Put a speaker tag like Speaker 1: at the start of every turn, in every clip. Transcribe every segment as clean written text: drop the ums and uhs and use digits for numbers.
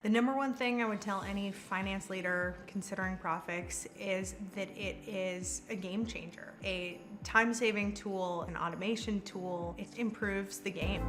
Speaker 1: The number one thing I would tell any finance leader considering Prophix is that it is a game changer, a time-saving tool, an automation tool. It improves the game.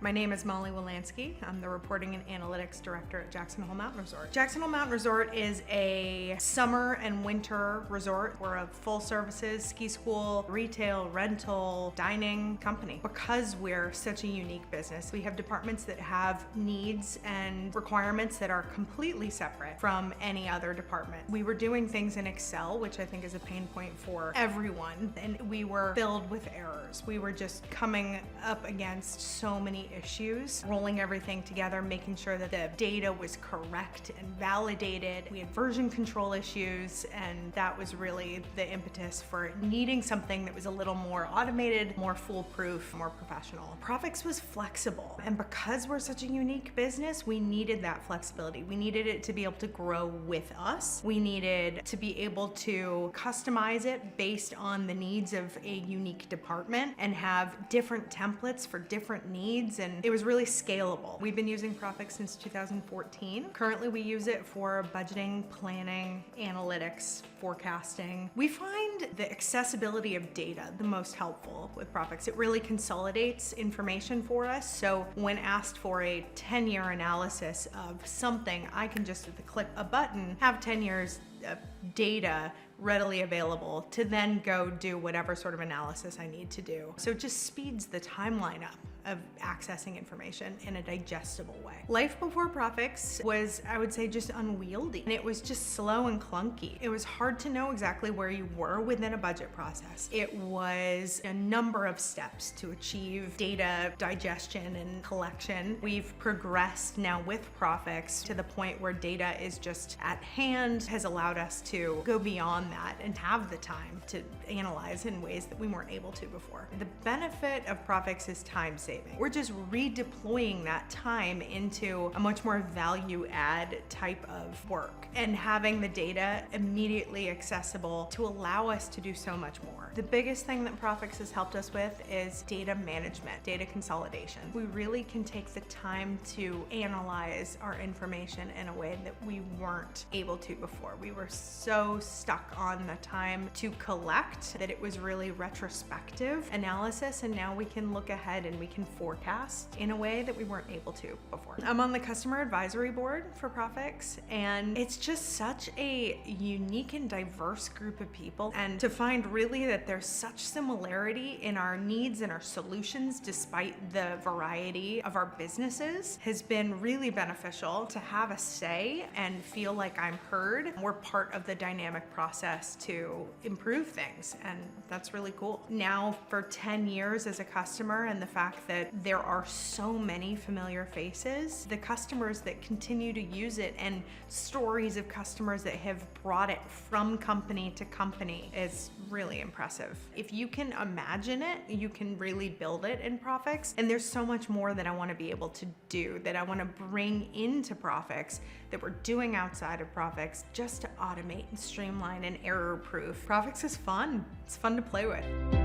Speaker 1: My name is Wolanski. I'm the Reporting and Analytics Director at Jackson Hole Mountain Resort. Jackson Hole Mountain Resort is a summer and winter resort. We're a full services, ski school, retail, rental, dining company. Because we're such a unique business, we have departments that have needs and requirements that are completely separate from any other department. We were doing things in Excel, which I think is a pain point for everyone, and we were filled with errors. We were just coming up against so many issues, rolling everything together, making sure that the data was correct and validated. We had version control issues, and that was really the impetus for needing something that was a little more automated, more foolproof, more professional. Prophix was flexible, and because we're such a unique business, we needed that flexibility. We needed it to be able to grow with us. We needed to be able to customize it based on the needs of a unique department and have different templates for different needs, and it was really scalable. We've been using Prophix since 2014. Currently, we use it for budgeting, planning, analytics, forecasting. We find the accessibility of data the most helpful with Prophix. It really consolidates information for us, so when asked for a 10-year analysis of something, I can just, at the click a button, have 10 years of data readily available to then go do whatever sort of analysis I need to do. So it just speeds the timeline up of accessing information in a digestible way. Life before Prophix was, I would say, just unwieldy, and it was just slow and clunky. It was hard to know exactly where you were within a budget process. It was a number of steps to achieve data digestion and collection. We've progressed now with Prophix to the point where data is just at hand, has allowed us to go beyond that and have the time to analyze in ways that we weren't able to before. The benefit of Prophix is time saving. We're just redeploying that time into a much more value add type of work and having the data immediately accessible to allow us to do so much more. The biggest thing that Prophix has helped us with is data management, data consolidation. We really can take the time to analyze our information in a way that we weren't able to before. We were so stuck on the time to collect that it was really retrospective analysis, and now we can look ahead and we can forecast in a way that we weren't able to before. I'm on the customer advisory board for Prophix, and it's just such a unique and diverse group of people, and to find really that there's such similarity in our needs and our solutions despite the variety of our businesses has been really beneficial to have a say and feel like I'm heard. We're part of the dynamic process to improve things, and that's really cool. Now, for 10 years as a customer, and the fact that there are so many familiar faces, the customers that continue to use it and stories of customers that have brought it from company to company is really impressive. If you can imagine it, you can really build it in Prophix, and there's so much more that I want to be able to do, that I want to bring into Prophix that we're doing outside of Prophix just to automate and streamline and error-proof. Prophix is fun. It's fun to play with.